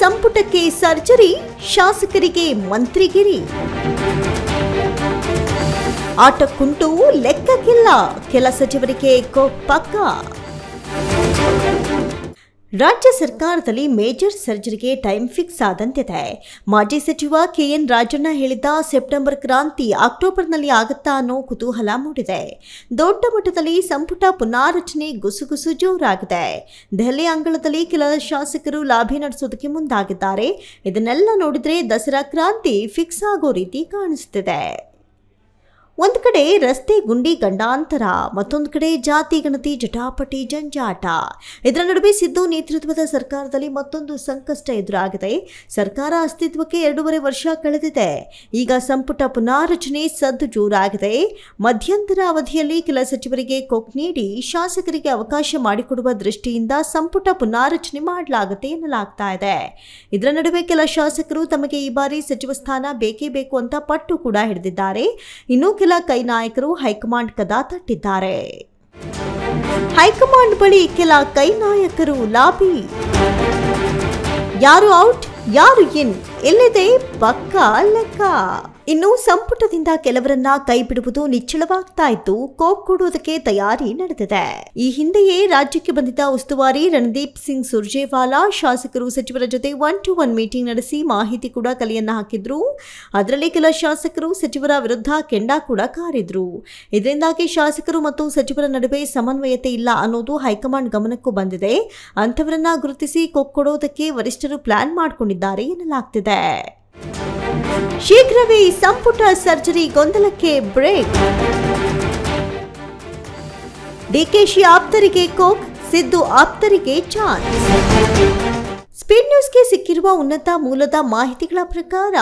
ಸಂಪುಟಕ್ಕೆ ಸರ್ಜರಿ, ಶಾಸಕರಿಗೆ ಮಂತ್ರಿಗಿರಿ. ಆಟಕ್ಕುಂಟು ಲೆಕ್ಕಕ್ಕಿಲ್ಲ, ಕೆಲ ಸಚಿವರಿಗೆ ಪಕ್ಕ. ರಾಜ್ಯ ಸರ್ಕಾರದಲ್ಲಿ ಮೇಜರ್ ಸರ್ಜರಿಗೆ ಟೈಮ್ ಫಿಕ್ಸ್ ಆದಂತಿದೆ. ಮಾಜಿ ಸಚಿವ ಕೆಎನ್ ರಾಜಣ್ಣ ಹೇಳಿದ್ದ ಸೆಪ್ಟೆಂಬರ್ ಕ್ರಾಂತಿ ಅಕ್ಟೋಬರ್ನಲ್ಲಿ ಆಗುತ್ತಾ ಅನ್ನೋ ಕುತೂಹಲ ಮೂಡಿದೆ. ದೊಡ್ಡ ಮಟ್ಟದಲ್ಲಿ ಸಂಪುಟ ಪುನಾರಚನೆ ಗುಸುಗುಸು ಜೋರಾಗಿದೆ. ದೆಹಲಿ ಅಂಗಳದಲ್ಲಿ ಕೆಲ ಶಾಸಕರು ಲಾಭಿ ನಡೆಸೋದಕ್ಕೆ ಮುಂದಾಗಿದ್ದಾರೆ. ಇದನ್ನೆಲ್ಲ ನೋಡಿದ್ರೆ ದಸರಾ ಕ್ರಾಂತಿ ಫಿಕ್ಸ್ ಆಗೋ ರೀತಿ ಕಾಣಿಸ್ತಿದೆ. ಒಂದು ಕಡೆ ರಸ್ತೆ ಗುಂಡಿ ಗಂಡಾಂತರ, ಮತ್ತೊಂದು ಕಡೆ ಜಾತಿ ಗಣತಿ ಜಟಾಪಟಿ ಜಂಜಾಟ. ಇದರ ನಡುವೆ ಸಿದ್ದು ನೇತೃತ್ವದ ಸರ್ಕಾರದಲ್ಲಿ ಮತ್ತೊಂದು ಸಂಕಷ್ಟ ಎದುರಾಗಿದೆ. ಸರ್ಕಾರ ಅಸ್ತಿತ್ವಕ್ಕೆ 2.5 ವರ್ಷ ಕಳೆದಿದೆ. ಈಗ ಸಂಪುಟ ಪುನಾರಚನೆ ಸದ್ದು ಜೋರಾಗಿದೆ. ಮಧ್ಯಂತರ ಅವಧಿಯಲ್ಲಿ ಕೆಲ ಸಚಿವರಿಗೆ ಕೊಕ್ ನೀಡಿ ಶಾಸಕರಿಗೆ ಅವಕಾಶ ಮಾಡಿಕೊಡುವ ದೃಷ್ಟಿಯಿಂದ ಸಂಪುಟ ಪುನಾರಚನೆ ಮಾಡಲಾಗುತ್ತೆ ಎನ್ನಲಾಗ್ತಾ ಇದೆ. ಇದರ ನಡುವೆ ಕೆಲ ಶಾಸಕರು ತಮಗೆ ಈ ಬಾರಿ ಸಚಿವ ಸ್ಥಾನ ಬೇಕೇ ಬೇಕು ಅಂತ ಪಟ್ಟು ಕೂಡ ಹಿಡಿದಿದ್ದಾರೆ. ಇನ್ನು ಕೆಲ ಕೈ ನಾಯಕರು ಹೈಕಮಾಂಡ್ ಕದ ತಟ್ಟಿದ್ದಾರೆ. ಹೈಕಮಾಂಡ್ ಬಳಿ ಕೆಲ ಕೈ ನಾಯಕರು ಲಾಬಿ. ಯಾರು ಔಟ್, ಯಾರು ಇನ್, ಎಲ್ಲಿದೆ ಪಕ್ಕಾ ಲೆಕ್ಕ. ಇನ್ನು ಸಂಪುಟದಿಂದ ಕೆಲವರನ್ನ ಕೈ ಬಿಡುವುದು ನಿಚ್ಚಳವಾಗ್ತಾ ಇದ್ದು, ಕೋಕ್ ಕೊಡುವುದಕ್ಕೆ ತಯಾರಿ ನಡೆದಿದೆ. ಈ ಹಿಂದೆಯೇ ರಾಜ್ಯಕ್ಕೆ ಬಂದಿದ್ದ ಉಸ್ತುವಾರಿ ರಣದೀಪ್ ಸಿಂಗ್ ಸುರ್ಜೇವಾಲಾ ಶಾಸಕರು ಸಚಿವರ ಜೊತೆ 1-to-1 ಮೀಟಿಂಗ್ ನಡೆಸಿ ಮಾಹಿತಿ ಕೂಡ ಕಲೆಯನ್ನ ಹಾಕಿದ್ರು. ಅದರಲ್ಲಿ ಕೆಲ ಶಾಸಕರು ಸಚಿವರ ವಿರುದ್ಧ ಕೆಂಡ ಕೂಡ ಕಾರಿದ್ರು. ಇದರಿಂದಾಗಿ ಶಾಸಕರು ಮತ್ತು ಸಚಿವರ ನಡುವೆ ಸಮನ್ವಯತೆ ಇಲ್ಲ ಅನ್ನೋದು ಹೈಕಮಾಂಡ್ ಗಮನಕ್ಕೂ ಬಂದಿದೆ. ಅಂತವರನ್ನ ಗುರುತಿಸಿ ಕೊಕ್ ಕೊಡೋದಕ್ಕೆ ವರಿಷ್ಠರು ಪ್ಲಾನ್ ಮಾಡಿಕೊಂಡಿದ್ದಾರೆ ಎನ್ನಲಾಗ್ತಿದೆ. ಶೀಘ್ರವೇ ಸಂಪುಟ ಸರ್ಜರಿ ಗೊಂದಲಕ್ಕೆ ಬ್ರೇಕ್. ಡಿಕೆಶಿ ಆಪ್ತರಿಗೆ ಕೋಕ್, ಸಿದ್ದು ಆಪ್ತರಿಗೆ ಚಾನ್ಸ್. ಸ್ಪೀಡ್ ನ್ಯೂಸ್ಗೆ ಸಿಕ್ಕಿರುವ ಉನ್ನತ ಮೂಲದ ಮಾಹಿತಿಗಳ ಪ್ರಕಾರ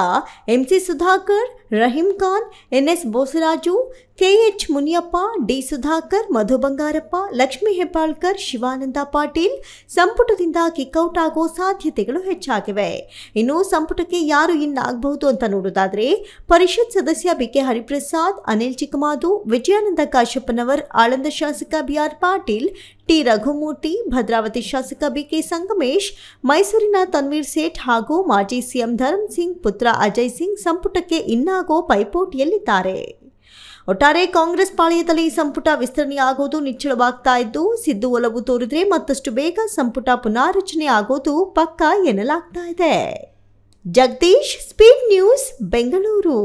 MC Sudhakar, Rahim Khan, NS Bosaraju, KH Muniyappa, D Sudhakar, Madhu Bangarappa, Lakshmi Hebbalkar, Shivananda Patil ಸಂಪುಟದಿಂದ ಕಿಕ್ಔಟ್ ಆಗೋ ಸಾಧ್ಯತೆಗಳು ಹೆಚ್ಚಾಗಿವೆ. ಇನ್ನು ಸಂಪುಟಕ್ಕೆ ಯಾರು ಇನ್ ಆಗಬಹುದು ಅಂತ ನೋಡೋದಾದ್ರೆ ಪರಿಷತ್ ಸದಸ್ಯ ಬಿಕೆ ಹರಿಪ್ರಸಾದ್, ಅನಿಲ್ ಚಿಕ್ಕಮಾದು, ವಿಜಯಾನಂದ ಕಾಶಪ್ಪನವರ್, ಆಳಂದ ಶಾಸಕ ಬಿಆರ್ ಪಾಟೀಲ್, ಟಿ ರಘುಮೂರ್ತಿ, ಭದ್ರಾವತಿ ಶಾಸಕ ಬಿಕೆ ಸಂಗಮೇಶ್, ಮೈಸೂರಿನ ತನ್ವೀರ್ ಸೇಠ್ ಹಾಗೂ ಮಾಜಿ ಸಿಎಂ ಧರ್ಮ್ ಸಿಂಗ್ ಪುತ್ರ ಅಜಯ್ ಸಿಂಗ್ ಸಂಪುಟಕ್ಕೆ ಇನ್ನಾಗೋ ಪೈಪೋಟಿಯಲ್ಲಿದ್ದಾರೆ. ಒಟ್ಟಾರೆ ಕಾಂಗ್ರೆಸ್ ಪಾಳೆಯದಲ್ಲಿ ಸಂಪುಟ ವಿಸ್ತರಣೆಯಾಗೋದು ನಿಚ್ಚಳವಾಗ್ತಾ ಇದ್ದು, ಸಿದ್ದು ಒಲವು ತೋರಿದ್ರೆ ಮತ್ತಷ್ಟು ಬೇಗ ಸಂಪುಟ ಪುನಾರಚನೆ ಆಗೋದು ಪಕ್ಕಾ ಎನ್ನಲಾಗ್ತಾ ಇದೆ. Jagadish, speed news, Bengaluru.